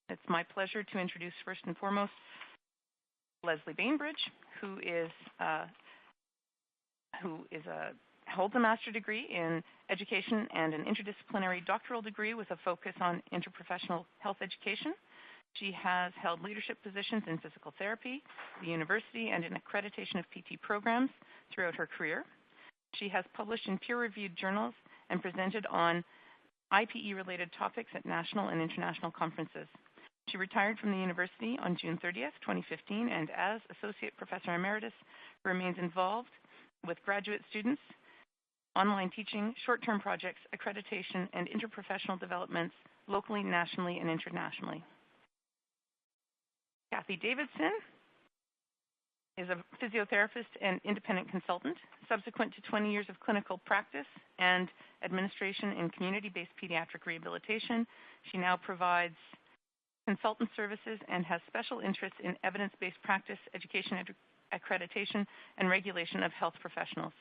It's my pleasure to introduce first and foremost Lesley Bainbridge, who holds a master's degree in education and an interdisciplinary doctoral degree with a focus on interprofessional health education. She has held leadership positions in physical therapy, the university, and in accreditation of PT programs throughout her career. She has published in peer-reviewed journals and presented on IPE-related topics at national and international conferences. She retired from the university on June 30th, 2015, and as Associate Professor Emeritus, remains involved with graduate students, online teaching, short-term projects, accreditation, and interprofessional developments locally, nationally, and internationally. Kathy Davidson is a physiotherapist and independent consultant. Subsequent to 20 years of clinical practice and administration in community-based pediatric rehabilitation, she now provides consultant services and has special interests in evidence-based practice, education, accreditation, and regulation of health professionals.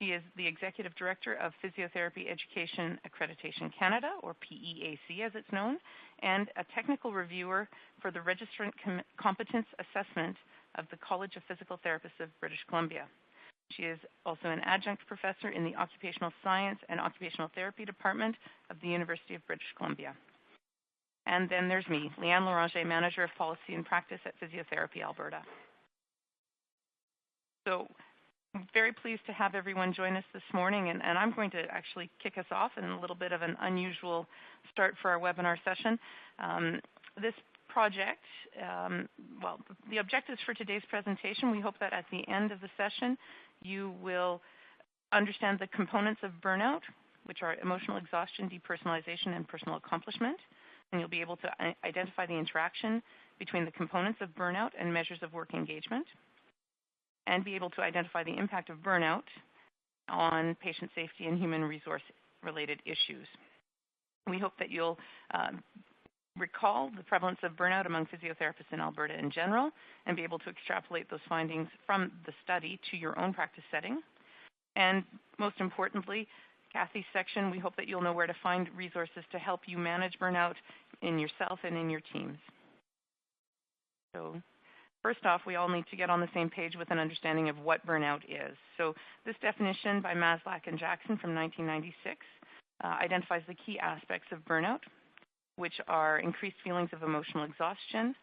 She is the Executive Director of Physiotherapy Education Accreditation Canada, or PEAC as it's known, and a technical reviewer for the Registrant Competence Assessment of the College of Physical Therapists of British Columbia. She is also an adjunct professor in the Occupational Science and Occupational Therapy Department of the University of British Columbia. And then there's me, Leanne Loranger, Manager of Policy and Practice at Physiotherapy Alberta. So I'm very pleased to have everyone join us this morning, and I'm going to actually kick us off in a little bit of an unusual start for our webinar session. This project, the objectives for today's presentation, we hope that at the end of the session you will understand the components of burnout, which are emotional exhaustion, depersonalization, and personal accomplishment. And you'll be able to identify the interaction between the components of burnout and measures of work engagement, and be able to identify the impact of burnout on patient safety and human resource related issues. We hope that you'll recall the prevalence of burnout among physiotherapists in Alberta in general and be able to extrapolate those findings from the study to your own practice setting. And most importantly, Kathy's section, we hope that you'll know where to find resources to help you manage burnout in yourself and in your teams. So first off, we all need to get on the same page with an understanding of what burnout is. So this definition by Maslach and Jackson from 1996 identifies the key aspects of burnout, which are increased feelings of emotional exhaustion.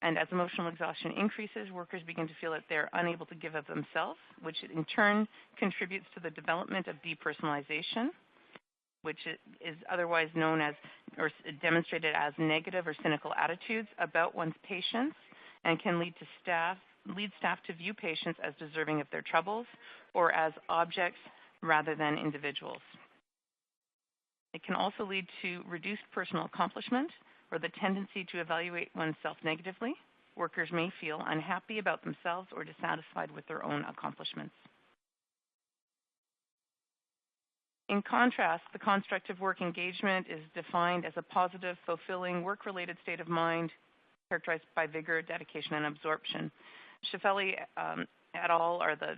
And as emotional exhaustion increases, workers begin to feel that they're unable to give of themselves, which in turn contributes to the development of depersonalization, which is otherwise known as or demonstrated as negative or cynical attitudes about one's patients, and can lead staff to view patients as deserving of their troubles or as objects rather than individuals. It can also lead to reduced personal accomplishment or the tendency to evaluate oneself negatively. Workers may feel unhappy about themselves or dissatisfied with their own accomplishments. In contrast, the construct of work engagement is defined as a positive, fulfilling, work-related state of mind characterized by vigor, dedication, and absorption. Schiffelli et al. Are the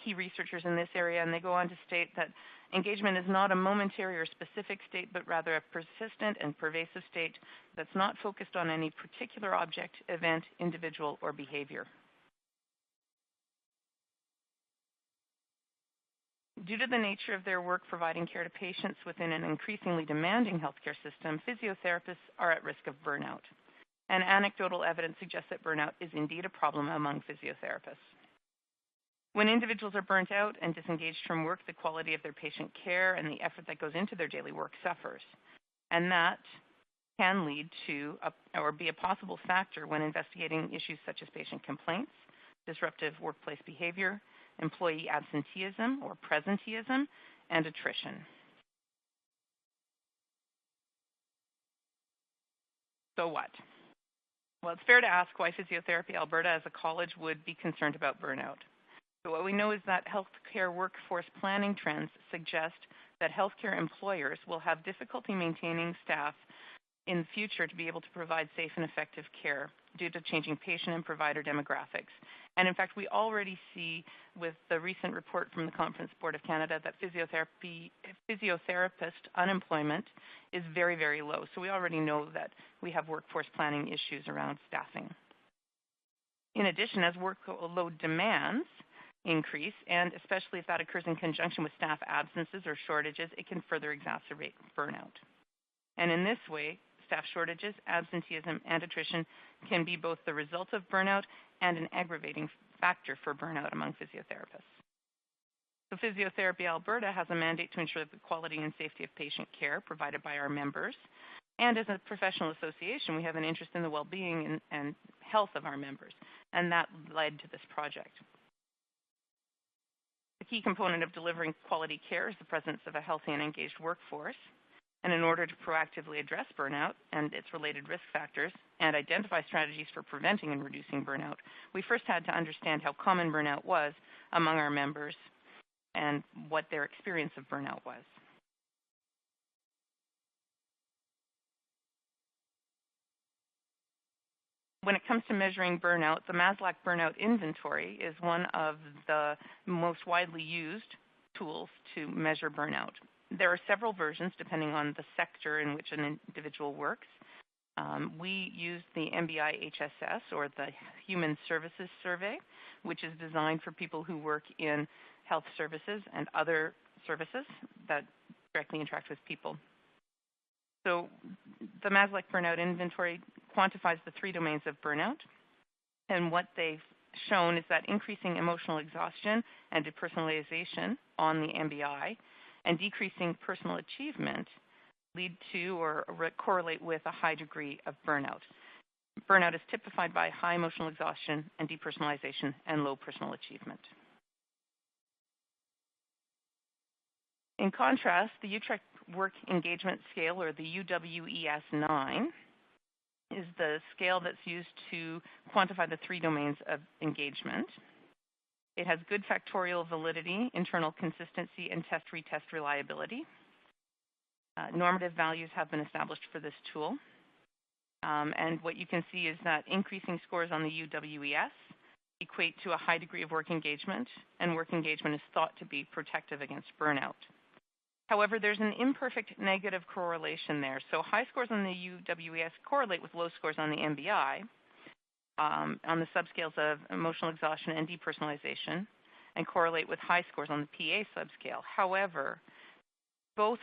key researchers in this area, and they go on to state that engagement is not a momentary or specific state, but rather a persistent and pervasive state that's not focused on any particular object, event, individual, or behavior. Due to the nature of their work providing care to patients within an increasingly demanding healthcare system, physiotherapists are at risk of burnout. And anecdotal evidence suggests that burnout is indeed a problem among physiotherapists. When individuals are burnt out and disengaged from work, the quality of their patient care and the effort that goes into their daily work suffers. And that can lead to or be a possible factor when investigating issues such as patient complaints, disruptive workplace behavior, employee absenteeism or presenteeism, and attrition. So what? Well, it's fair to ask why Physiotherapy Alberta as a college would be concerned about burnout. So what we know is that healthcare workforce planning trends suggest that healthcare employers will have difficulty maintaining staff in the future to be able to provide safe and effective care due to changing patient and provider demographics. And in fact, we already see with the recent report from the Conference Board of Canada that physiotherapist unemployment is very, very low. So we already know that we have workforce planning issues around staffing. In addition, as workload demands increase, and especially if that occurs in conjunction with staff absences or shortages, it can further exacerbate burnout. And in this way, staff shortages, absenteeism, and attrition can be both the result of burnout and an aggravating factor for burnout among physiotherapists. So Physiotherapy Alberta has a mandate to ensure the quality and safety of patient care provided by our members. And as a professional association, we have an interest in the well-being and health of our members, and that led to this project. A key component of delivering quality care is the presence of a healthy and engaged workforce. And in order to proactively address burnout and its related risk factors and identify strategies for preventing and reducing burnout, we first had to understand how common burnout was among our members and what their experience of burnout was. When it comes to measuring burnout, the Maslach Burnout Inventory is one of the most widely used tools to measure burnout. There are several versions depending on the sector in which an individual works. We use the MBI HSS, or the Human Services Survey, which is designed for people who work in health services and other services that directly interact with people. So the Maslach Burnout Inventory quantifies the 3 domains of burnout, and what they've shown is that increasing emotional exhaustion and depersonalization on the MBI and decreasing personal achievement lead to or correlate with a high degree of burnout. Burnout is typified by high emotional exhaustion and depersonalization and low personal achievement. In contrast, the Utrecht Work Engagement Scale, or the UWES-9, is the scale that's used to quantify the 3 domains of engagement. It has good factorial validity, internal consistency, and test-retest reliability. Normative values have been established for this tool. And what you can see is that increasing scores on the UWES equate to a high degree of work engagement, and work engagement is thought to be protective against burnout. However, there's an imperfect negative correlation there. So high scores on the UWES correlate with low scores on the MBI, on the subscales of emotional exhaustion and depersonalization, and correlate with high scores on the PA subscale. However, both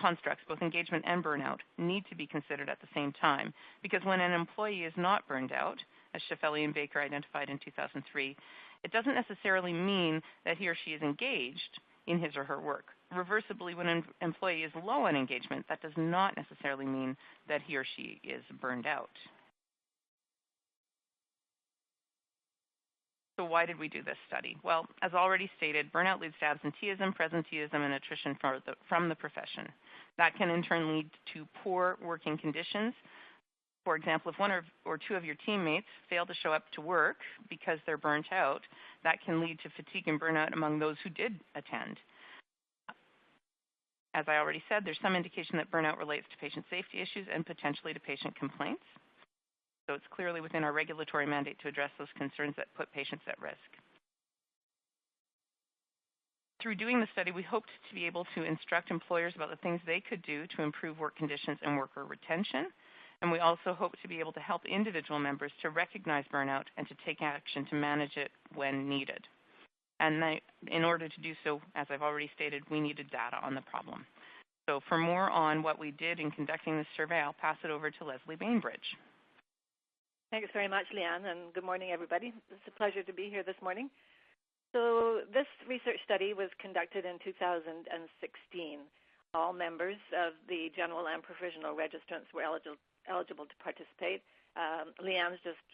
constructs, both engagement and burnout, need to be considered at the same time, because when an employee is not burned out, as Shefeli and Baker identified in 2003, it doesn't necessarily mean that he or she is engaged in his or her work. Reversibly, when an employee is low on engagement, that does not necessarily mean that he or she is burned out. So why did we do this study? Well, as already stated, burnout leads to absenteeism, presenteeism, and attrition from the profession. That can in turn lead to poor working conditions. For example, if 1 or 2 of your teammates fail to show up to work because they're burnt out, that can lead to fatigue and burnout among those who did attend. As I already said, there's some indication that burnout relates to patient safety issues and potentially to patient complaints. So it's clearly within our regulatory mandate to address those concerns that put patients at risk. Through doing the study, we hoped to be able to instruct employers about the things they could do to improve work conditions and worker retention. And we also hope to be able to help individual members to recognize burnout and to take action to manage it when needed. And in order to do so, as I've already stated, we needed data on the problem. So for more on what we did in conducting this survey, I'll pass it over to Lesley Bainbridge. Thanks very much, Leanne, and good morning, everybody. It's a pleasure to be here this morning. So this research study was conducted in 2016. All members of the general and provisional registrants were eligible to participate. Leanne's just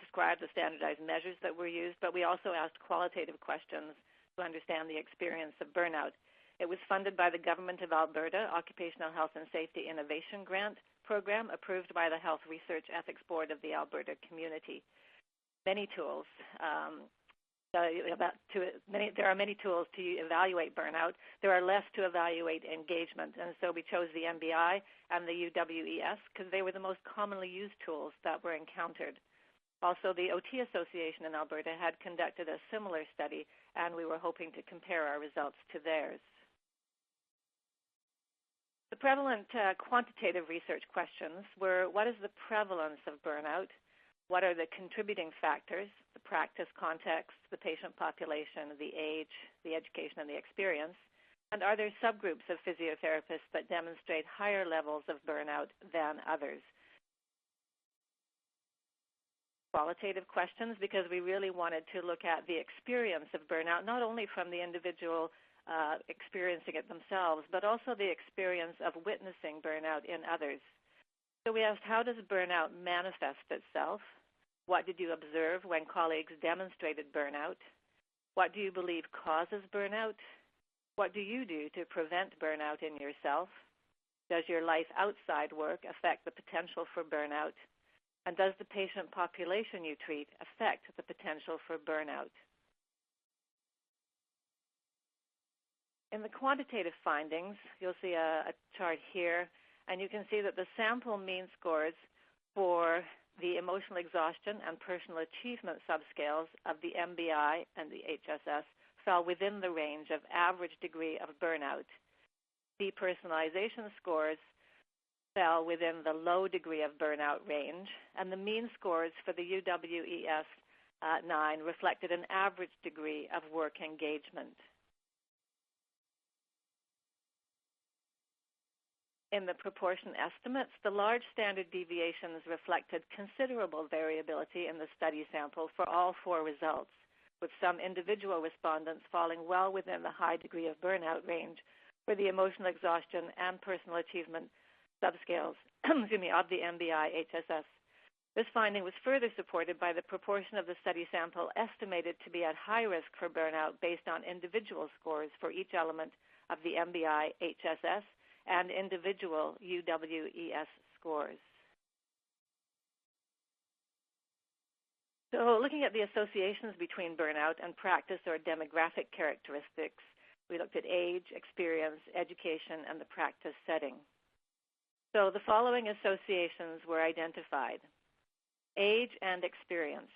described the standardized measures that were used, but we also asked qualitative questions to understand the experience of burnout. It was funded by the Government of Alberta Occupational Health and Safety Innovation Grant Program, approved by the Health Research Ethics Board of the Alberta Community. Many tools there are many tools to evaluate burnout. There are less to evaluate engagement, and so we chose the MBI and the UWES because they were the most commonly used tools that were encountered. Also, the OT Association in Alberta had conducted a similar study, and we were hoping to compare our results to theirs. The prevalent quantitative research questions were, what is the prevalence of burnout? What are the contributing factors, the practice context, the patient population, the age, the education, and the experience? And are there subgroups of physiotherapists that demonstrate higher levels of burnout than others? Qualitative questions, because we really wanted to look at the experience of burnout, not only from the individual experiencing it themselves, but also the experience of witnessing burnout in others. So we asked, how does burnout manifest itself? What did you observe when colleagues demonstrated burnout? What do you believe causes burnout? What do you do to prevent burnout in yourself? Does your life outside work affect the potential for burnout? And does the patient population you treat affect the potential for burnout? In the quantitative findings, you'll see a chart here, and you can see that the sample mean scores for the emotional exhaustion and personal achievement subscales of the MBI and the HSS fell within the range of average degree of burnout. Depersonalization scores fell within the low degree of burnout range, and the mean scores for the UWES 9 reflected an average degree of work engagement. In the proportion estimates, the large standard deviations reflected considerable variability in the study sample for all 4 results, with some individual respondents falling well within the high degree of burnout range for the emotional exhaustion and personal achievement subscales of the MBI HSS. This finding was further supported by the proportion of the study sample estimated to be at high risk for burnout based on individual scores for each element of the MBI HSS and individual UWES scores. So looking at the associations between burnout and practice or demographic characteristics, we looked at age, experience, education, and the practice setting. So the following associations were identified. Age and experience.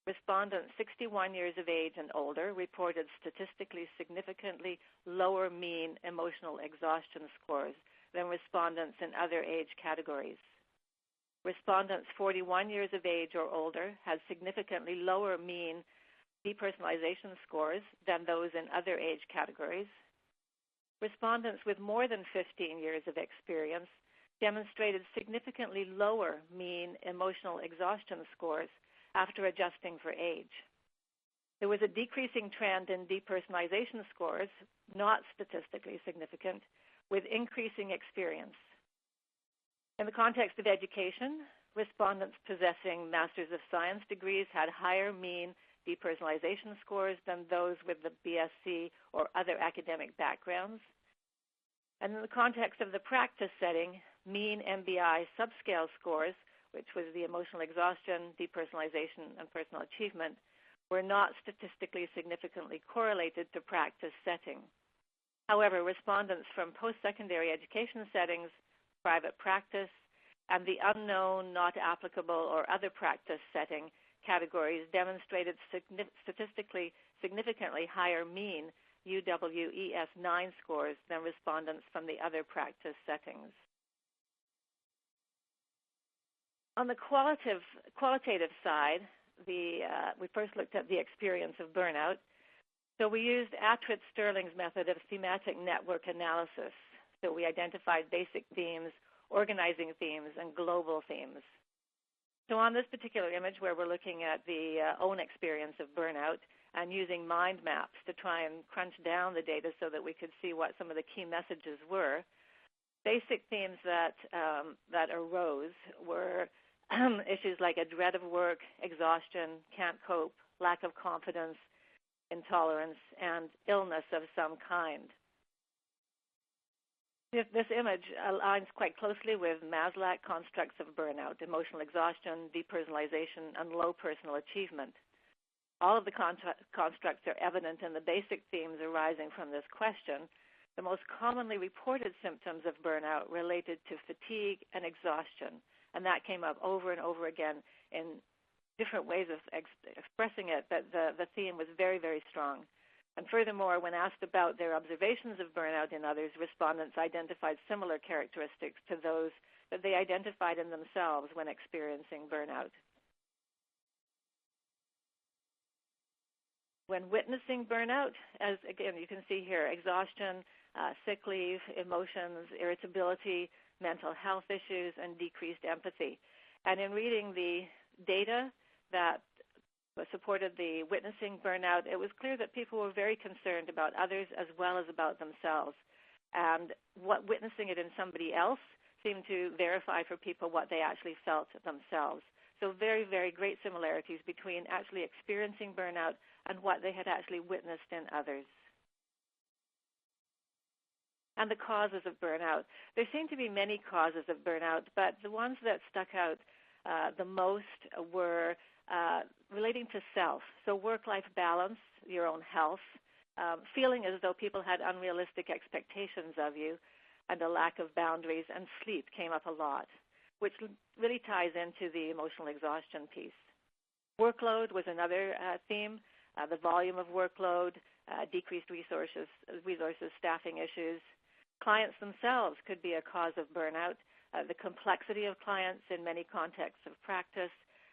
Respondents 61 years of age and older reported statistically significantly lower mean emotional exhaustion scores than respondents in other age categories. Respondents 41 years of age or older had significantly lower mean depersonalization scores than those in other age categories. Respondents with more than 15 years of experience demonstrated significantly lower mean emotional exhaustion scores after adjusting for age. There was a decreasing trend in depersonalization scores, not statistically significant, with increasing experience. In the context of education, respondents possessing Masters of Science degrees had higher mean depersonalization scores than those with the BSc or other academic backgrounds. And in the context of the practice setting, mean MBI subscale scores, which was the emotional exhaustion, depersonalization, and personal achievement, were not statistically significantly correlated to practice setting. However, respondents from post-secondary education settings, private practice, and the unknown, not applicable, or other practice setting categories demonstrated statistically significantly higher mean UWES 9 scores than respondents from the other practice settings. On the qualitative side, we first looked at the experience of burnout. So we used Attwitz-Sterling's method of thematic network analysis. So we identified basic themes, organizing themes, and global themes. So on this particular image where we're looking at the own experience of burnout and using mind maps to try and crunch down the data so that we could see what some of the key messages were, basic themes that arose were issues like a dread of work, exhaustion, can't cope, lack of confidence, intolerance, and illness of some kind. This image aligns quite closely with Maslach constructs of burnout, emotional exhaustion, depersonalization, and low personal achievement. All of the constructs are evident in the basic themes arising from this question. The most commonly reported symptoms of burnout related to fatigue and exhaustion, and that came up over and over again in different ways of expressing it, but the theme was very, very strong. And furthermore, when asked about their observations of burnout in others, respondents identified similar characteristics to those that they identified in themselves when experiencing burnout. When witnessing burnout, as again you can see here, exhaustion, sick leave, emotions, irritability, mental health issues, and decreased empathy. And in reading the data that supported the witnessing burnout, it was clear that people were very concerned about others as well as about themselves. And what witnessing it in somebody else seemed to verify for people what they actually felt themselves. So very, very great similarities between actually experiencing burnout and what they had actually witnessed in others. And the causes of burnout. There seem to be many causes of burnout, but the ones that stuck out the most were relating to self. So work-life balance, your own health, feeling as though people had unrealistic expectations of you, and a lack of boundaries, and sleep came up a lot, which really ties into the emotional exhaustion piece. Workload was another theme, the volume of workload, decreased resources, staffing issues. Clients themselves could be a cause of burnout, the complexity of clients in many contexts of practice,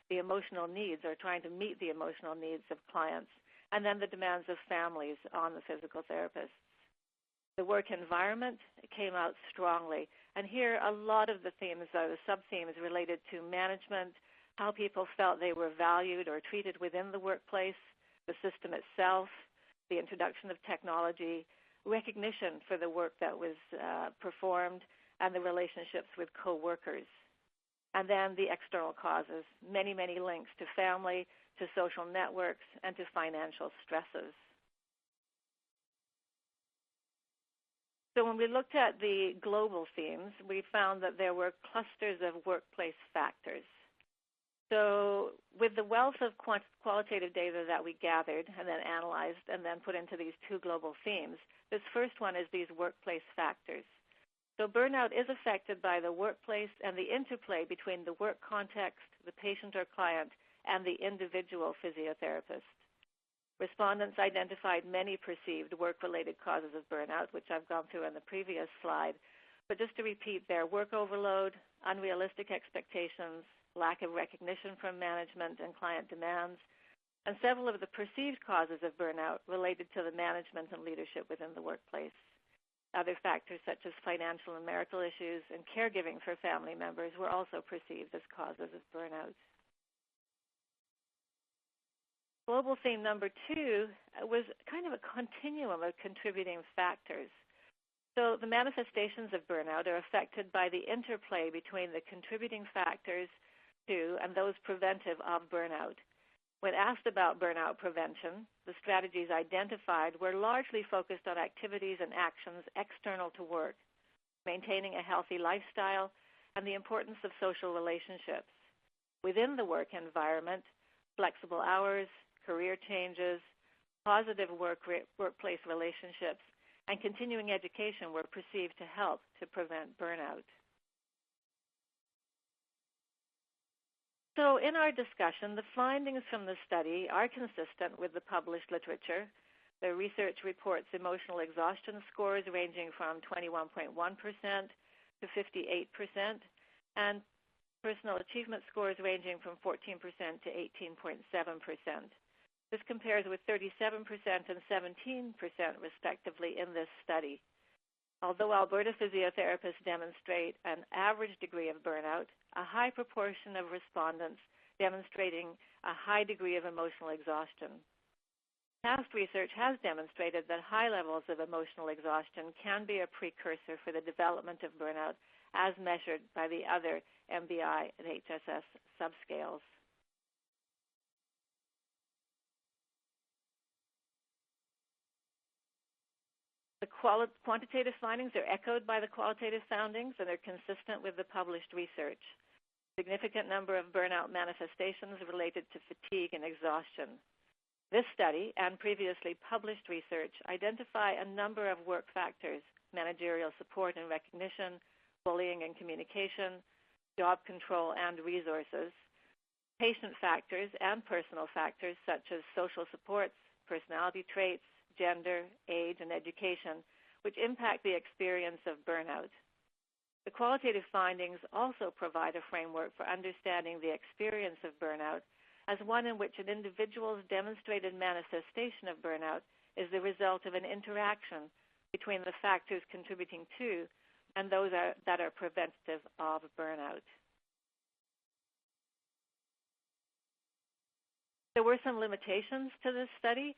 the emotional needs or trying to meet the emotional needs of clients, and then the demands of families on the physical therapists. The work environment came out strongly, and here a lot of the themes, the sub-themes related to management, how people felt they were valued or treated within the workplace, the system itself, the introduction of technology, recognition for the work that was performed, and the relationships with co-workers. And then the external causes, many, many links to family, to social networks, and to financial stresses. So when we looked at the global themes, we found that there were clusters of workplace factors. So with the wealth of qualitative data that we gathered and then analyzed and then put into these two global themes, this first one is these workplace factors. So burnout is affected by the workplace and the interplay between the work context, the patient or client, and the individual physiotherapist. Respondents identified many perceived work-related causes of burnout, which I've gone through in the previous slide. But just to repeat there, work overload, unrealistic expectations, lack of recognition from management and client demands, and several of the perceived causes of burnout related to the management and leadership within the workplace. Other factors such as financial and marital issues and caregiving for family members were also perceived as causes of burnout. Global theme number 2 was kind of a continuum of contributing factors. So the manifestations of burnout are affected by the interplay between the contributing factors to and those preventive of burnout. When asked about burnout prevention, the strategies identified were largely focused on activities and actions external to work, maintaining a healthy lifestyle, and the importance of social relationships. Within the work environment, flexible hours, career changes, positive workplace relationships, and continuing education were perceived to help to prevent burnout. So in our discussion, the findings from the study are consistent with the published literature. The research reports emotional exhaustion scores ranging from 21.1% to 58%, and personal achievement scores ranging from 14% to 18.7%. This compares with 37% and 17% respectively in this study. Although Alberta physiotherapists demonstrate an average degree of burnout, a high proportion of respondents demonstrating a high degree of emotional exhaustion. Past research has demonstrated that high levels of emotional exhaustion can be a precursor for the development of burnout as measured by the other MBI and HSS subscales. The quantitative findings are echoed by the qualitative findings and are consistent with the published research. Significant number of burnout manifestations related to fatigue and exhaustion. This study and previously published research identify a number of work factors: managerial support and recognition, bullying and communication, job control and resources, patient factors and personal factors such as social supports, personality traits, gender, age, and education, which impact the experience of burnout. The qualitative findings also provide a framework for understanding the experience of burnout as one in which an individual's demonstrated manifestation of burnout is the result of an interaction between the factors contributing to and those that are preventative of burnout. There were some limitations to this study.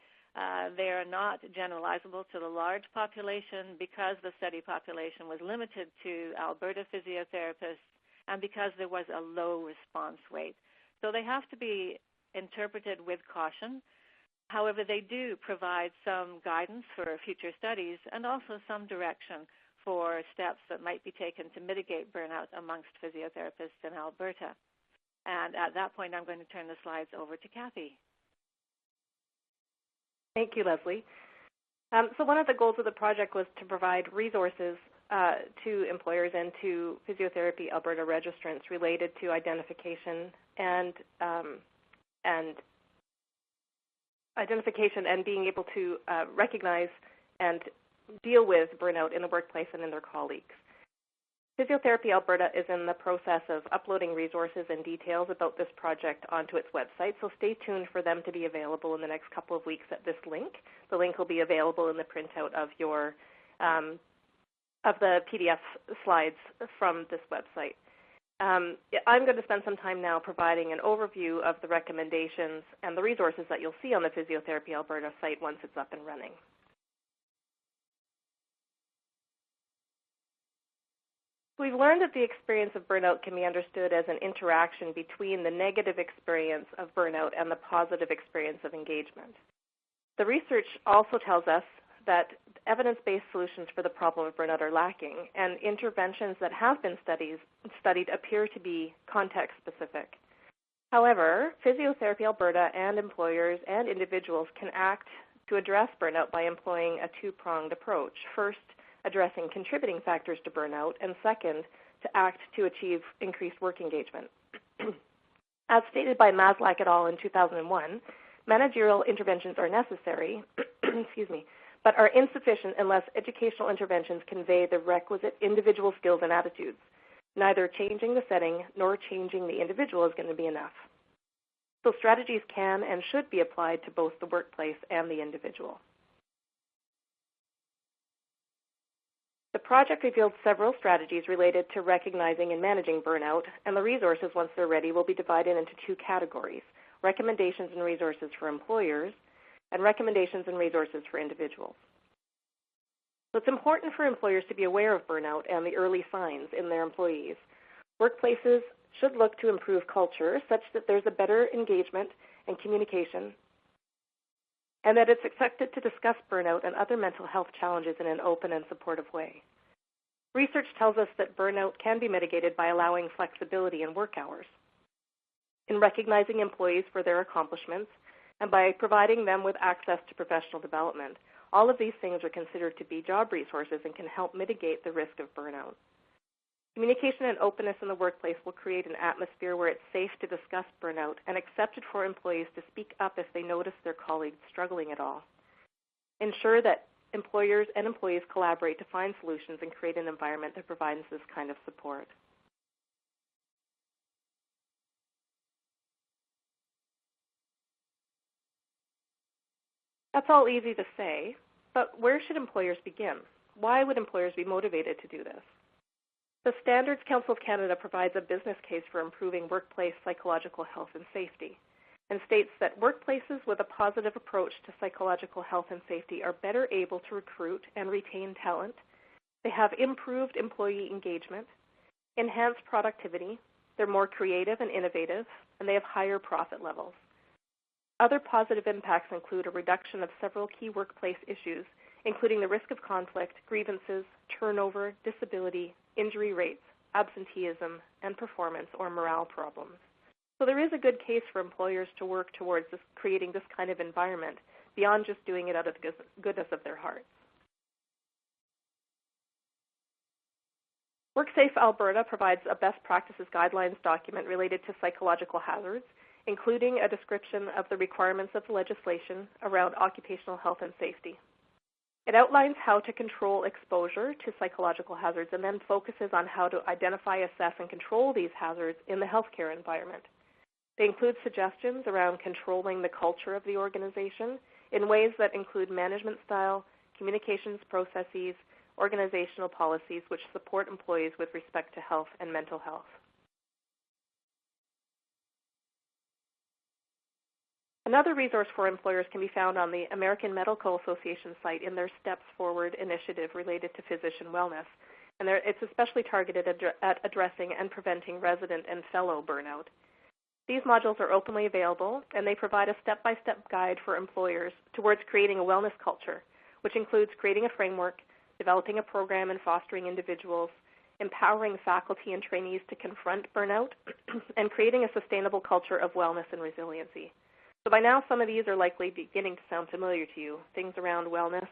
They are not generalizable to the large population because the study population was limited to Alberta physiotherapists and because there was a low response rate. So they have to be interpreted with caution. However, they do provide some guidance for future studies and also some direction for steps that might be taken to mitigate burnout amongst physiotherapists in Alberta. And at that point, I'm going to turn the slides over to Kathy. Thank you, Lesley. So one of the goals of the project was to provide resources to employers and to Physiotherapy Alberta registrants related to identification and being able to recognize and deal with burnout in the workplace and in their colleagues. Physiotherapy Alberta is in the process of uploading resources and details about this project onto its website, so stay tuned for them to be available in the next couple of weeks at this link. The link will be available in the printout of your of the PDF slides from this website. I'm going to spend some time now providing an overview of the recommendations and the resources that you'll see on the Physiotherapy Alberta site once it's up and running. We've learned that the experience of burnout can be understood as an interaction between the negative experience of burnout and the positive experience of engagement. The research also tells us that evidence-based solutions for the problem of burnout are lacking, and interventions that have been studied appear to be context-specific. However, Physiotherapy Alberta and employers and individuals can act to address burnout by employing a two-pronged approach. First, addressing contributing factors to burnout, and second, to act to achieve increased work engagement. As stated by Maslach et al. In 2001, managerial interventions are necessary, but are insufficient unless educational interventions convey the requisite individual skills and attitudes. Neither changing the setting nor changing the individual is going to be enough. So strategies can and should be applied to both the workplace and the individual. The project revealed several strategies related to recognizing and managing burnout, and the resources, once they're ready, will be divided into two categories: recommendations and resources for employers, and recommendations and resources for individuals. So it's important for employers to be aware of burnout and the early signs in their employees. Workplaces should look to improve culture such that there's a better engagement and communication, and that it's expected to discuss burnout and other mental health challenges in an open and supportive way. Research tells us that burnout can be mitigated by allowing flexibility in work hours, in recognizing employees for their accomplishments, and by providing them with access to professional development. All of these things are considered to be job resources and can help mitigate the risk of burnout. Communication and openness in the workplace will create an atmosphere where it's safe to discuss burnout and accepted for employees to speak up if they notice their colleagues struggling at all. Ensure that employers and employees collaborate to find solutions and create an environment that provides this kind of support. That's all easy to say, but where should employers begin? Why would employers be motivated to do this? The Standards Council of Canada provides a business case for improving workplace psychological health and safety, and states that workplaces with a positive approach to psychological health and safety are better able to recruit and retain talent. They have improved employee engagement, enhanced productivity, they're more creative and innovative, and they have higher profit levels. Other positive impacts include a reduction of several key workplace issues, including the risk of conflict, grievances, turnover, disability, injury rates, absenteeism, and performance or morale problems. So there is a good case for employers to work towards creating this kind of environment beyond just doing it out of the goodness of their hearts. WorkSafe Alberta provides a best practices guidelines document related to psychological hazards, including a description of the requirements of the legislation around occupational health and safety. It outlines how to control exposure to psychological hazards and then focuses on how to identify, assess, and control these hazards in the healthcare environment. They include suggestions around controlling the culture of the organization in ways that include management style, communications processes, organizational policies which support employees with respect to health and mental health. Another resource for employers can be found on the American Medical Association site in their Steps Forward initiative related to physician wellness. And it's especially targeted at addressing and preventing resident and fellow burnout. These modules are openly available, and they provide a step-by-step guide for employers towards creating a wellness culture, which includes creating a framework, developing a program and fostering individuals, empowering faculty and trainees to confront burnout, and creating a sustainable culture of wellness and resiliency. So by now, some of these are likely beginning to sound familiar to you, things around wellness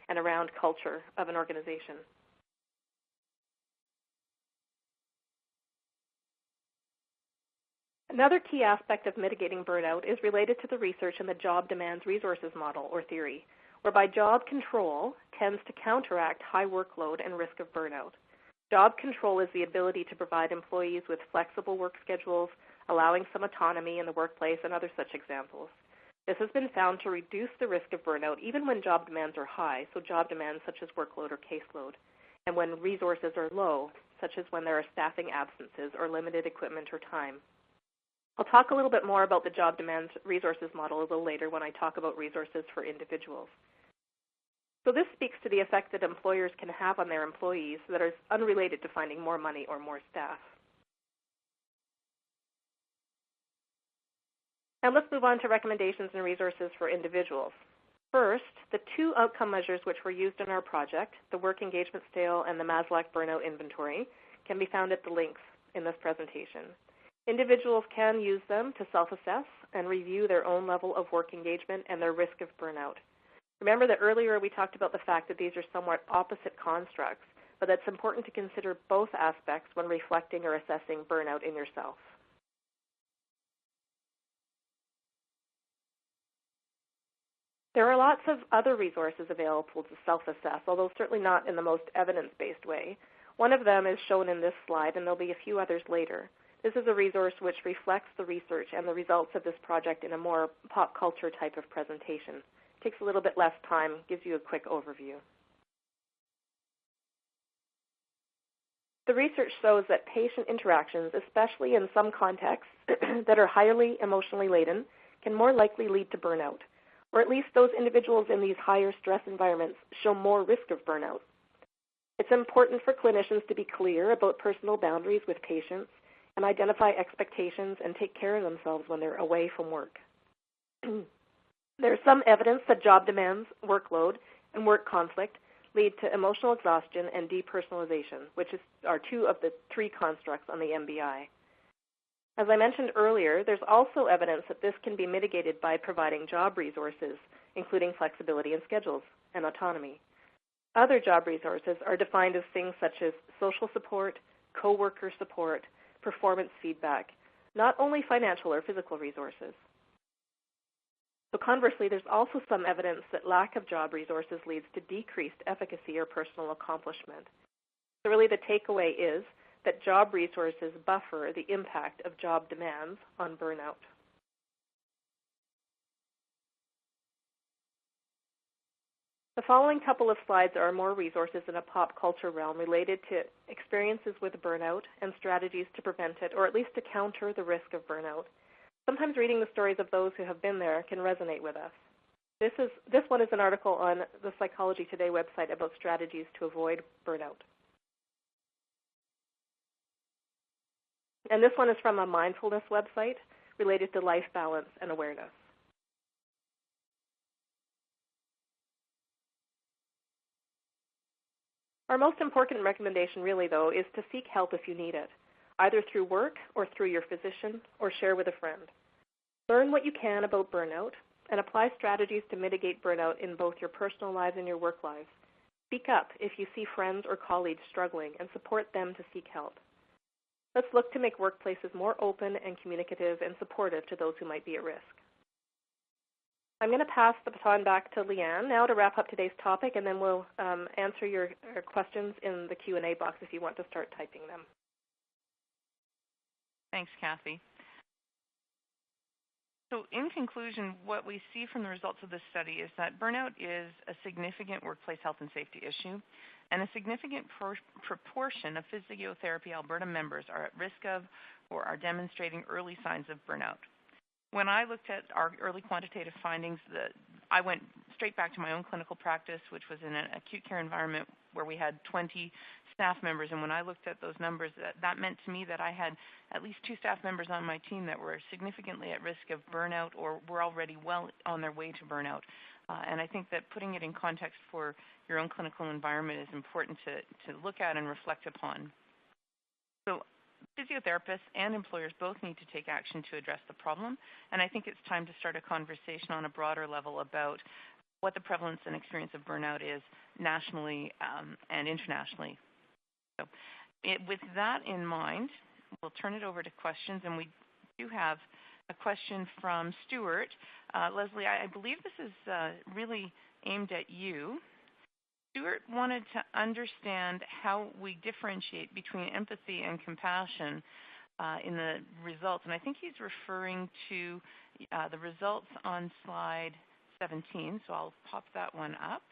and around culture of an organization. Another key aspect of mitigating burnout is related to the research in the job demands resources model, or theory, whereby job control tends to counteract high workload and risk of burnout. Job control is the ability to provide employees with flexible work schedules, allowing some autonomy in the workplace, and other such examples. This has been found to reduce the risk of burnout even when job demands are high, so job demands such as workload or caseload, and when resources are low, such as when there are staffing absences or limited equipment or time. I'll talk a little bit more about the job demands resources model a little later when I talk about resources for individuals. So this speaks to the effect that employers can have on their employees that is unrelated to finding more money or more staff. Now let's move on to recommendations and resources for individuals. First, the two outcome measures which were used in our project, the Work Engagement Scale and the Maslach Burnout Inventory, can be found at the links in this presentation. Individuals can use them to self-assess and review their own level of work engagement and their risk of burnout. Remember that earlier we talked about the fact that these are somewhat opposite constructs, but that's important to consider both aspects when reflecting or assessing burnout in yourself. There are lots of other resources available to self-assess, although certainly not in the most evidence-based way. One of them is shown in this slide, and there'll be a few others later. This is a resource which reflects the research and the results of this project in a more pop culture type of presentation. It takes a little bit less time, gives you a quick overview. The research shows that patient interactions, especially in some contexts that are highly emotionally laden, can more likely lead to burnout, or at least those individuals in these higher stress environments show more risk of burnout. It's important for clinicians to be clear about personal boundaries with patients and identify expectations and take care of themselves when they're away from work. There's some evidence that job demands, workload, and work conflict lead to emotional exhaustion and depersonalization, which are two of the three constructs on the MBI. As I mentioned earlier, there's also evidence that this can be mitigated by providing job resources, including flexibility in schedules and autonomy. Other job resources are defined as things such as social support, coworker support, performance feedback, not only financial or physical resources. So conversely, there's also some evidence that lack of job resources leads to decreased efficacy or personal accomplishment. So really the takeaway is that job resources buffer the impact of job demands on burnout. The following couple of slides are more resources in a pop culture realm related to experiences with burnout and strategies to prevent it, or at least to counter the risk of burnout. Sometimes reading the stories of those who have been there can resonate with us. This one is an article on the Psychology Today website about strategies to avoid burnout. And this one is from a mindfulness website related to life balance and awareness. Our most important recommendation really, though, is to seek help if you need it. either through work or through your physician, or share with a friend. Learn what you can about burnout and apply strategies to mitigate burnout in both your personal lives and your work lives. Speak up if you see friends or colleagues struggling and support them to seek help. Let's look to make workplaces more open and communicative and supportive to those who might be at risk. I'm going to pass the baton back to Leanne now to wrap up today's topic, and then we'll answer your questions in the Q&A box if you want to start typing them. Thanks, Kathy. So in conclusion, what we see from the results of this study is that burnout is a significant workplace health and safety issue, and a significant proportion of Physiotherapy Alberta members are at risk of or are demonstrating early signs of burnout. When I looked at our early quantitative findings, I went straight back to my own clinical practice, which was in an acute care environment where we had 20 staff members. And when I looked at those numbers, that meant to me that I had at least 2 staff members on my team that were significantly at risk of burnout or were already well on their way to burnout. And I think that putting it in context for your own clinical environment is important to look at and reflect upon. So physiotherapists and employers both need to take action to address the problem, and I think it's time to start a conversation on a broader level about what the prevalence and experience of burnout is nationally and internationally. So with that in mind, we'll turn it over to questions, and we do have a question from Stuart. Lesley, I believe this is really aimed at you. Stuart wanted to understand how we differentiate between empathy and compassion in the results, and I think he's referring to the results on slide 17, so I'll pop that one up.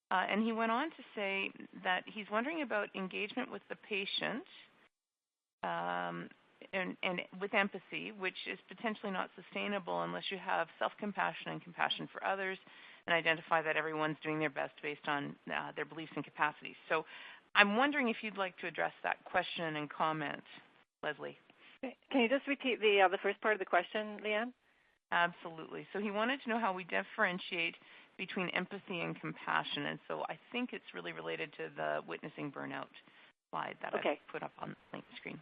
And he went on to say that he's wondering about engagement with the patient and with empathy, which is potentially not sustainable unless you have self-compassion and compassion for others, and identify that everyone's doing their best based on their beliefs and capacities. So I'm wondering if you'd like to address that question and comment, Lesley. Can you just repeat the first part of the question, Leanne? Absolutely. So he wanted to know how we differentiate between empathy and compassion, and so I think it's really related to the witnessing burnout slide that I've put up on the screen.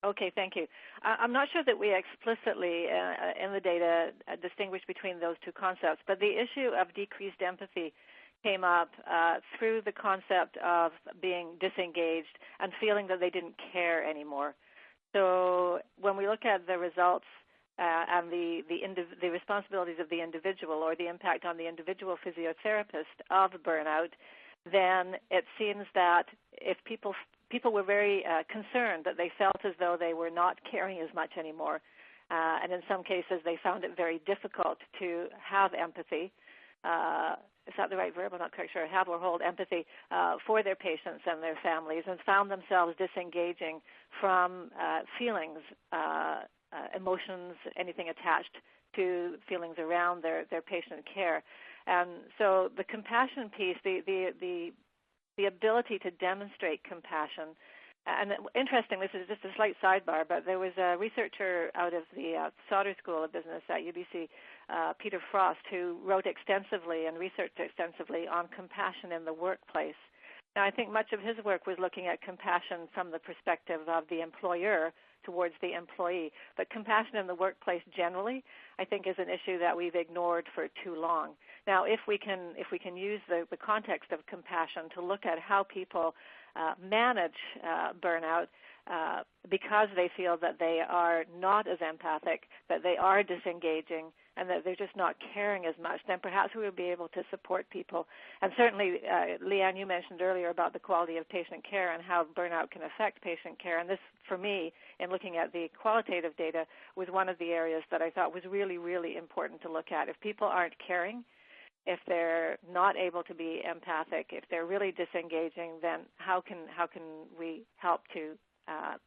Okay, thank you. I'm not sure that we explicitly in the data distinguish between those two concepts, but the issue of decreased empathy came up through the concept of being disengaged and feeling that they didn't care anymore. So when we look at the results and the responsibilities of the individual or the impact on the individual physiotherapist of burnout, then it seems that if people were very concerned that they felt as though they were not caring as much anymore. And in some cases, they found it very difficult to have empathy. Is that the right verb? I'm not quite sure. Have or hold empathy for their patients and their families, and found themselves disengaging from feelings, emotions, anything attached to feelings around their patient care. And so the compassion piece, the ability to demonstrate compassion. And interesting, this is just a slight sidebar, but there was a researcher out of the Sauder School of Business at UBC, Peter Frost, who wrote extensively and researched extensively on compassion in the workplace. Now, I think much of his work was looking at compassion from the perspective of the employer towards the employee. But compassion in the workplace generally, I think, is an issue that we've ignored for too long. Now, if we can use the context of compassion to look at how people manage burnout because they feel that they are not as empathic, that they are disengaging, and that they're just not caring as much, then perhaps we will be able to support people. And certainly, Leanne, you mentioned earlier about the quality of patient care and how burnout can affect patient care. And this, for me, in looking at the qualitative data, was one of the areas that I thought was really, really important to look at. If people aren't caring, if they're not able to be empathic, if they're really disengaging, then how can we help to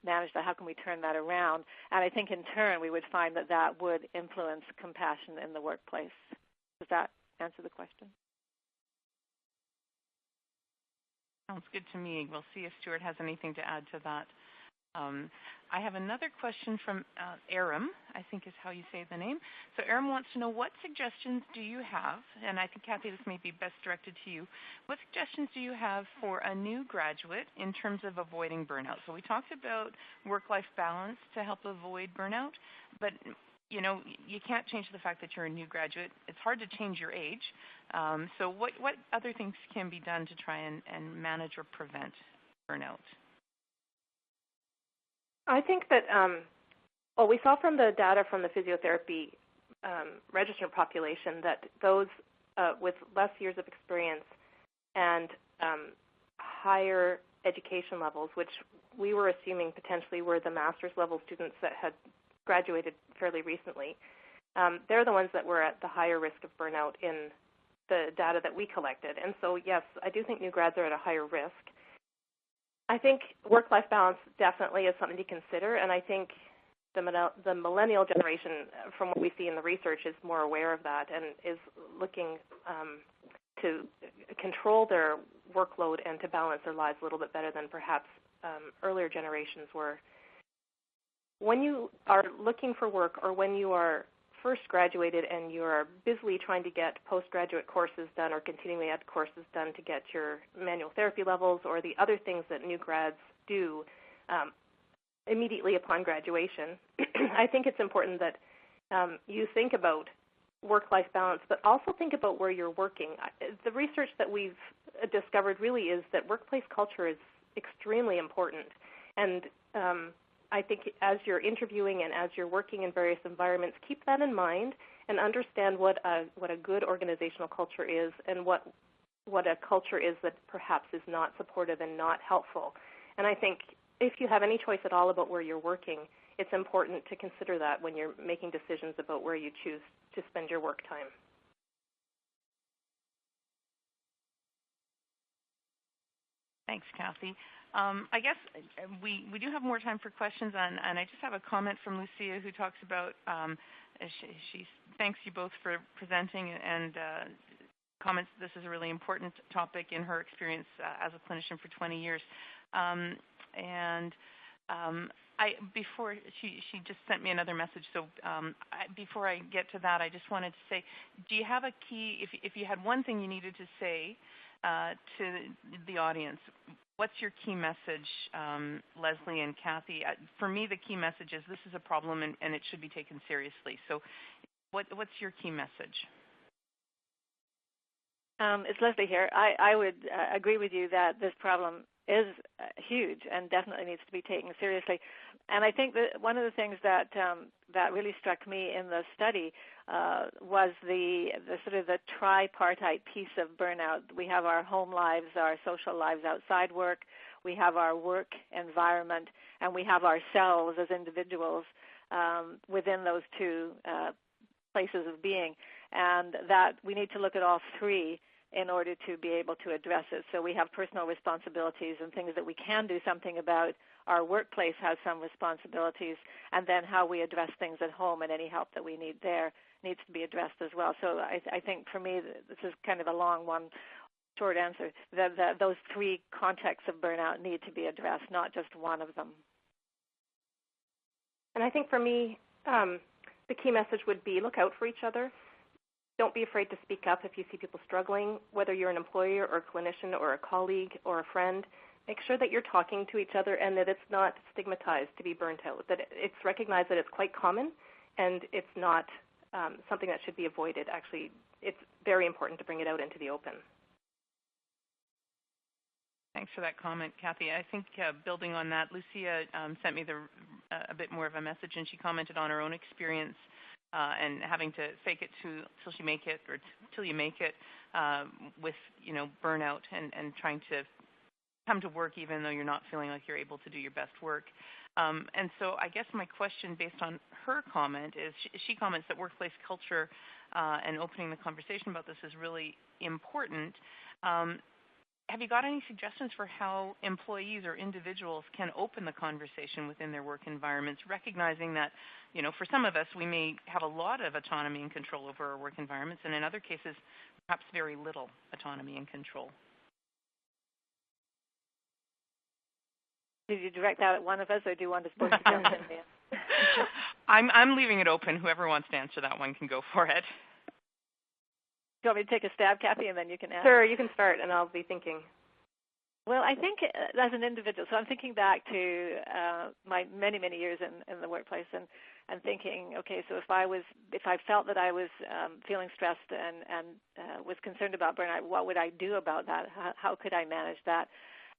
manage that? How can we turn that around? And I think in turn we would find that would influence compassion in the workplace. Does that answer the question? Sounds good to me. We'll see if Stuart has anything to add to that. I have another question from Aram, I think is how you say the name. So Aram wants to know, what suggestions do you have, and I think, Kathy, this may be best directed to you, what suggestions do you have for a new graduate in terms of avoiding burnout? So we talked about work-life balance to help avoid burnout, but you know, you can't change the fact that you're a new graduate. It's hard to change your age. So what other things can be done to try and manage or prevent burnout? I think that, we saw from the data from the physiotherapy registered population that those with less years of experience and higher education levels, which we were assuming potentially were the master's level students that had graduated fairly recently, they're the ones that were at the higher risk of burnout in the data that we collected. And so, yes, I do think new grads are at a higher risk. I think work-life balance definitely is something to consider, and I think the millennial generation, from what we see in the research, is more aware of that and is looking to control their workload and to balance their lives a little bit better than perhaps earlier generations were. When you are looking for work, or when you are first graduated and you are busily trying to get postgraduate courses done or continuing ed courses done to get your manual therapy levels or the other things that new grads do immediately upon graduation, I think it's important that you think about work-life balance, but also think about where you're working. The research that we've discovered really is that workplace culture is extremely important. And I think as you're interviewing and as you're working in various environments, keep that in mind and understand what a good organizational culture is and what a culture is that perhaps is not supportive and not helpful. And I think if you have any choice at all about where you're working, it's important to consider that when you're making decisions about where you choose to spend your work time. Thanks, Kathy. I guess we do have more time for questions, and I just have a comment from Lucia, who talks about, she thanks you both for presenting and comments this is a really important topic in her experience as a clinician for 20 years. Before she just sent me another message, so before I get to that, I just wanted to say, do you have a key, if you had one thing you needed to say to the audience, what's your key message, Lesley and Kathy? For me, the key message is this is a problem and it should be taken seriously. So what's your key message? It's Lesley here. I would agree with you that this problem is huge and definitely needs to be taken seriously. And I think that one of the things that really struck me in the study was the sort of the tripartite piece of burnout. We have our home lives, our social lives outside work, we have our work environment, and we have ourselves as individuals within those two places of being. And that we need to look at all three in order to be able to address it. So we have personal responsibilities and things that we can do something about. Our workplace has some responsibilities, and then how we address things at home and any help that we need there needs to be addressed as well. So I think for me, this is kind of a long one, short answer, that those three contexts of burnout need to be addressed, not just one of them. And I think for me, the key message would be look out for each other. Don't be afraid to speak up if you see people struggling, whether you're an employer or a clinician or a colleague or a friend. Make sure that you're talking to each other and that it's not stigmatized to be burnt out, that it's recognized that it's quite common and it's not something that should be avoided. Actually, it's very important to bring it out into the open. Thanks for that comment, Kathy. I think building on that, Lucia sent me a bit more of a message, and she commented on her own experience and having to fake it till you make it with burnout and trying to come to work even though you're not feeling like you're able to do your best work. And so I guess my question based on her comment is she comments that workplace culture and opening the conversation about this is really important. Have you got any suggestions for how employees or individuals can open the conversation within their work environments, recognizing that, for some of us, we may have a lot of autonomy and control over our work environments, and in other cases, perhaps very little autonomy and control? Did you direct that at one of us, or do you want us both to jump in there? I'm leaving it open. Whoever wants to answer that one can go for it. Do you want me to take a stab, Kathy, and then you can add? Sure, you can start, and I'll be thinking. Well, I think as an individual, so I'm thinking back to my many years in the workplace, and thinking, okay, so if I felt that I was feeling stressed and was concerned about burnout, what would I do about that? How could I manage that?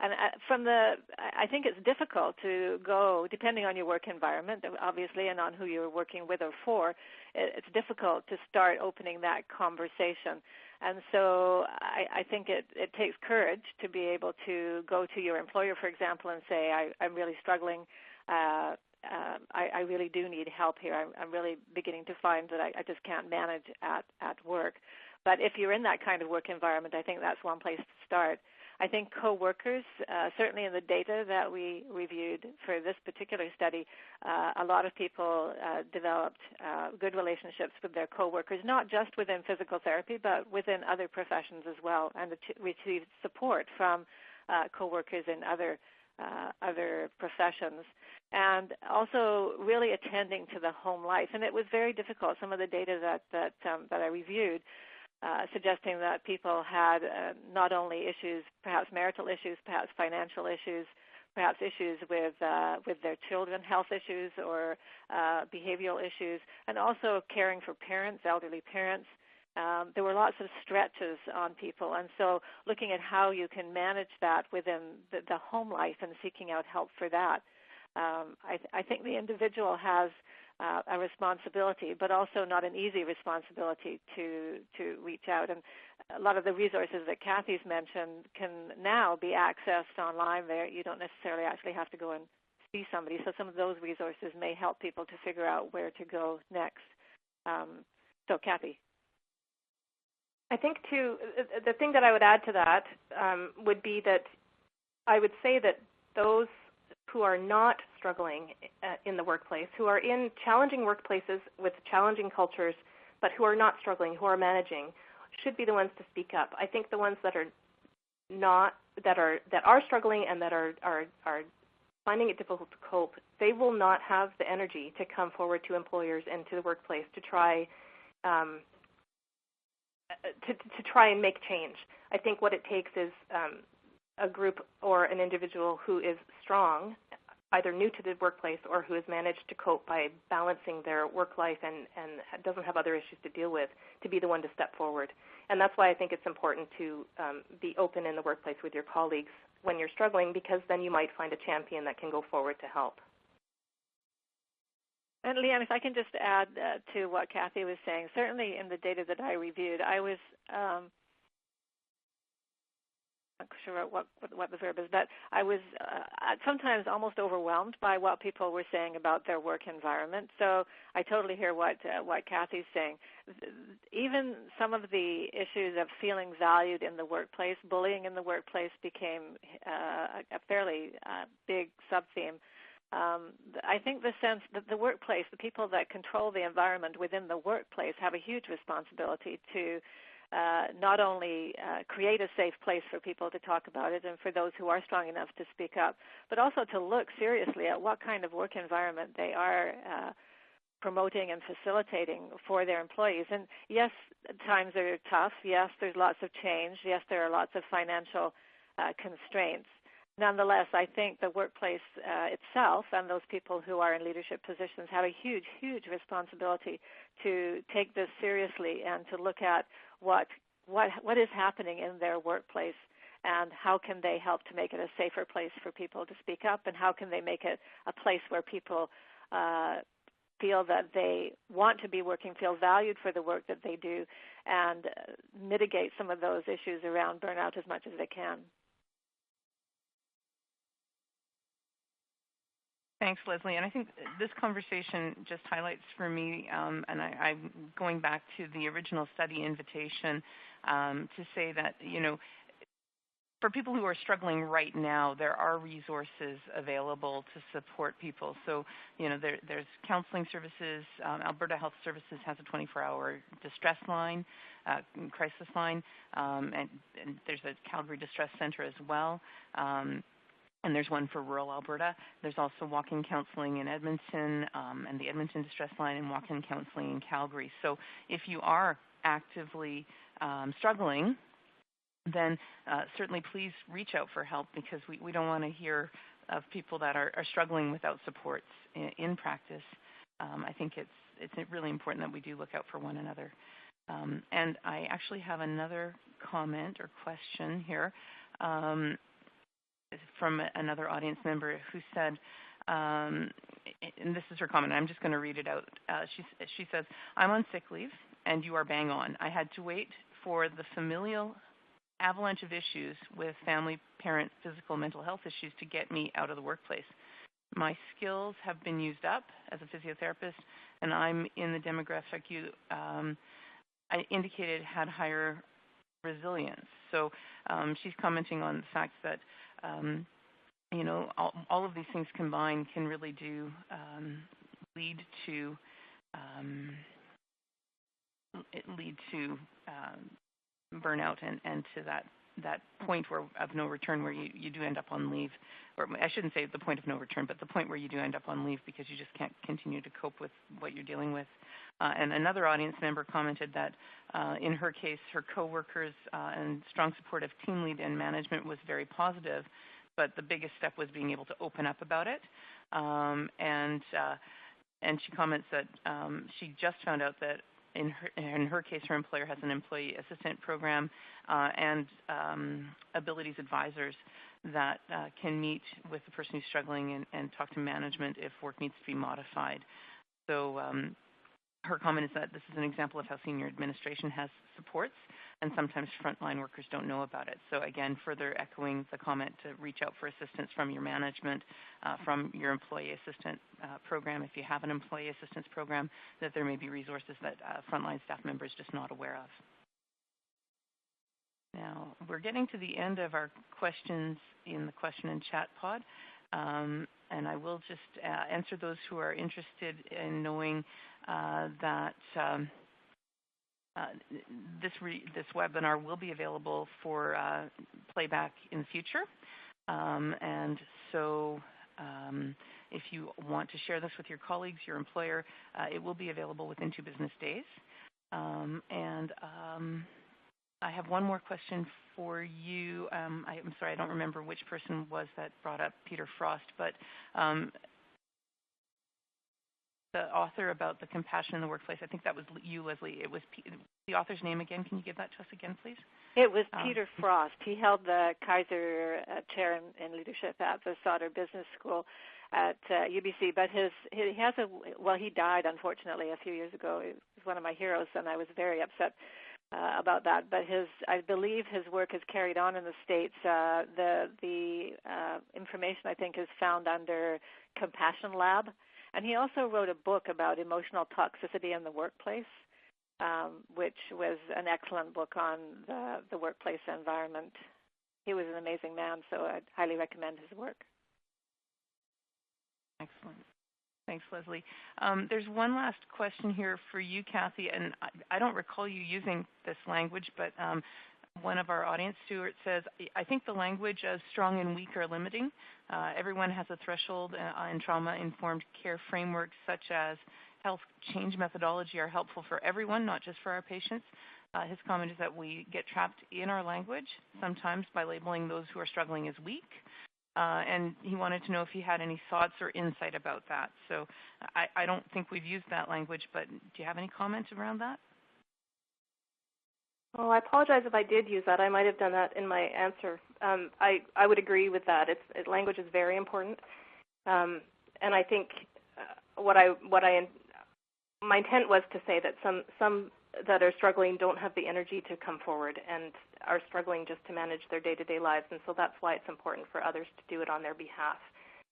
And I think it's difficult to go, depending on your work environment, obviously, and on who you're working with or for, it's difficult to start opening that conversation. And so I think it takes courage to be able to go to your employer, for example, and say, I'm really struggling. I really do need help here. I'm really beginning to find that I just can't manage at work. But if you're in that kind of work environment, I think that's one place to start. I think coworkers, certainly in the data that we reviewed for this particular study, a lot of people developed good relationships with their coworkers, not just within physical therapy, but within other professions as well, and received support from coworkers in other professions, and also really attending to the home life. And it was very difficult. Some of the data that I reviewed suggesting that people had not only issues, perhaps marital issues, perhaps financial issues, perhaps issues with their children, health issues or behavioral issues, and also caring for parents, elderly parents. There were lots of stretches on people, and so looking at how you can manage that within the home life and seeking out help for that. I think the individual has a responsibility, but also not an easy responsibility to reach out. And a lot of the resources that Kathy's mentioned can now be accessed online there. You don't necessarily actually have to go and see somebody. So some of those resources may help people to figure out where to go next. So Kathy. I think, too, the thing that I would add to that would be that I would say that those who are not struggling in the workplace, who are in challenging workplaces with challenging cultures, but who are not struggling, who are managing, should be the ones to speak up. I think the ones that are struggling and that are finding it difficult to cope, they will not have the energy to come forward to employers and to the workplace to try to try and make change. I think what it takes is a group or an individual who is strong, either new to the workplace or who has managed to cope by balancing their work life and doesn't have other issues to deal with, to be the one to step forward. And that's why I think it's important to be open in the workplace with your colleagues when you're struggling, because then you might find a champion that can go forward to help. And Leanne, if I can just add to what Kathy was saying, certainly in the data that I reviewed, I was not sure what the verb is, but I was sometimes almost overwhelmed by what people were saying about their work environment. So I totally hear what Kathy's saying. Even some of the issues of feeling valued in the workplace, bullying in the workplace became a fairly big sub-theme. I think the sense that the workplace, the people that control the environment within the workplace have a huge responsibility to not only create a safe place for people to talk about it and for those who are strong enough to speak up, but also to look seriously at what kind of work environment they are promoting and facilitating for their employees. And yes, times are tough. Yes, there's lots of change. Yes, there are lots of financial constraints. Nonetheless, I think the workplace itself and those people who are in leadership positions have a huge, huge responsibility to take this seriously and to look at what is happening in their workplace and how can they help to make it a safer place for people to speak up, and how can they make it a place where people feel that they want to be working, feel valued for the work that they do, and mitigate some of those issues around burnout as much as they can. Thanks, Lesley. And I think this conversation just highlights for me, and I'm going back to the original study invitation to say that, for people who are struggling right now, there are resources available to support people. So, there's counseling services. Alberta Health Services has a 24-hour distress line, crisis line, and there's a Calgary Distress Center as well. and there's one for rural Alberta. There's also walk-in counseling in Edmonton, and the Edmonton Distress Line, and walk-in counseling in Calgary. So if you are actively struggling, then certainly please reach out for help, because we don't want to hear of people that are struggling without supports in practice. I think it's really important that we do look out for one another. And I actually have another comment or question here from another audience member who said, and this is her comment, I'm just going to read it out. She says, I'm on sick leave, and you are bang on. I had to wait for the familial avalanche of issues with family, parent, physical, mental health issues to get me out of the workplace. My skills have been used up as a physiotherapist, and I'm in the demographic you I indicated had higher resilience. So she's commenting on the fact that all of these things combined can really do lead to burnout and to that point of no return where you do end up on leave. Or I shouldn't say the point of no return, but the point where you do end up on leave because you just can't continue to cope with what you're dealing with. And another audience member commented that in her case, her coworkers and strong supportive team lead and management was very positive, but the biggest step was being able to open up about it. And she comments that she just found out that in her case, her employer has an employee assistant program and abilities advisors that can meet with the person who's struggling and talk to management if work needs to be modified. So her comment is that this is an example of how senior administration has supports, and sometimes frontline workers don't know about it. So again, further echoing the comment to reach out for assistance from your management, from your employee assistant program, if you have an employee assistance program, that there may be resources that frontline staff members are just not aware of. Now, we're getting to the end of our questions in the question and chat pod, and I will just answer those who are interested in knowing that this webinar will be available for playback in the future. And so if you want to share this with your colleagues, your employer, it will be available within 2 business days. I have one more question for you. I'm sorry, I don't remember which person was that brought up Peter Frost, but the author about the compassion in the workplace, I think that was you, Lesley. It was the author's name again. Can you give that to us again, please? It was Peter Frost. He held the Kaiser Chair in Leadership at the Sauder Business School at UBC. But he died, unfortunately, a few years ago. He was one of my heroes, and I was very upset about that. But I believe his work is carried on in the States. The information, I think, is found under Compassion Lab. And he also wrote a book about emotional toxicity in the workplace, which was an excellent book on the workplace environment. He was an amazing man, so I'd highly recommend his work. Excellent. Thanks, Lesley. There's one last question here for you, Kathy, and I don't recall you using this language, but one of our audience, Stuart, says, I think the language of strong and weak are limiting. Everyone has a threshold, and trauma-informed care frameworks such as health change methodology are helpful for everyone, not just for our patients. His comment is that we get trapped in our language, sometimes by labeling those who are struggling as weak. And he wanted to know if he had any thoughts or insight about that. So I don't think we've used that language, but do you have any comments around that? Well, I apologize if I did use that. I might have done that in my answer. I would agree with that. Language is very important, and I think my intent was to say that some that are struggling don't have the energy to come forward and are struggling just to manage their day-to-day lives, and so that's why it's important for others to do it on their behalf.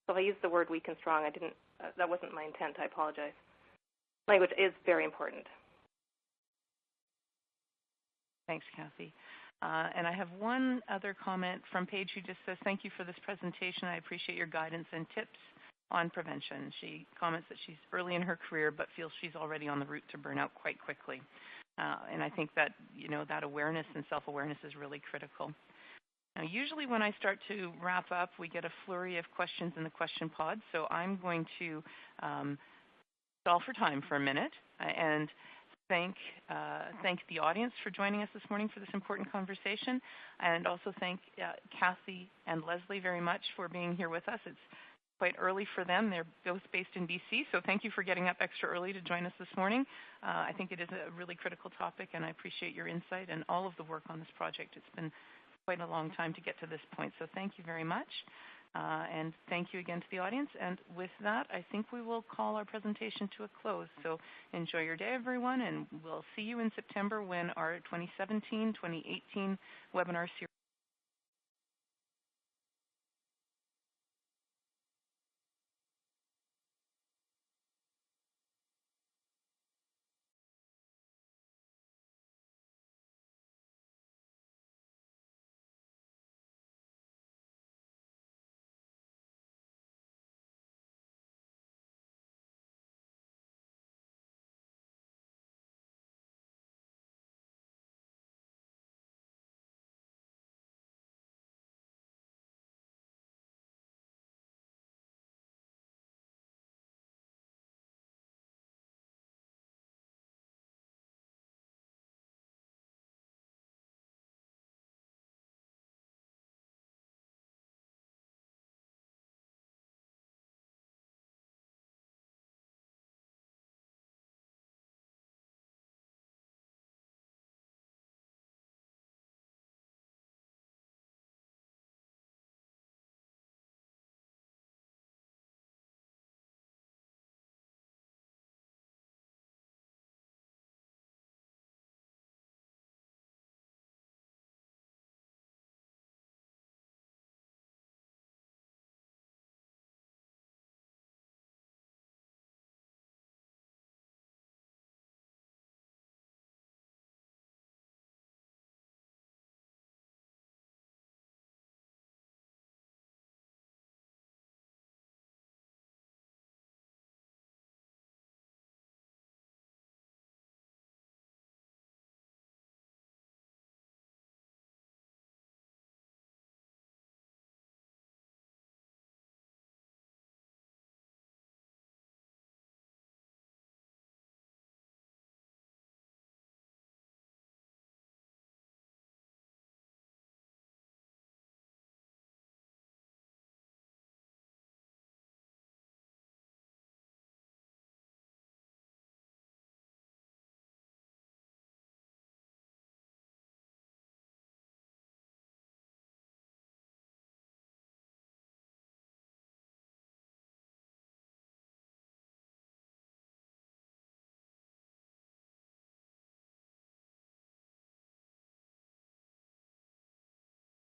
So if I used the word weak and strong, that wasn't my intent. I apologize. Language is very important. Thanks, Kathy. And I have one other comment from Paige who just says, thank you for this presentation. I appreciate your guidance and tips on prevention. She comments that she's early in her career but feels she's already on the route to burnout quite quickly. And I think that, that awareness and self-awareness is really critical. Now, usually when I start to wrap up, we get a flurry of questions in the question pod, so I'm going to stall for time for a minute and thank the audience for joining us this morning for this important conversation, and also thank Kathy and Lesley very much for being here with us. It's quite early for them. They're both based in BC, so thank you for getting up extra early to join us this morning. I think it is a really critical topic, and I appreciate your insight and all of the work on this project. It's been quite a long time to get to this point, so thank you very much. And thank you again to the audience. And with that, I think we will call our presentation to a close. So enjoy your day, everyone, and we'll see you in September when our 2017-2018 webinar series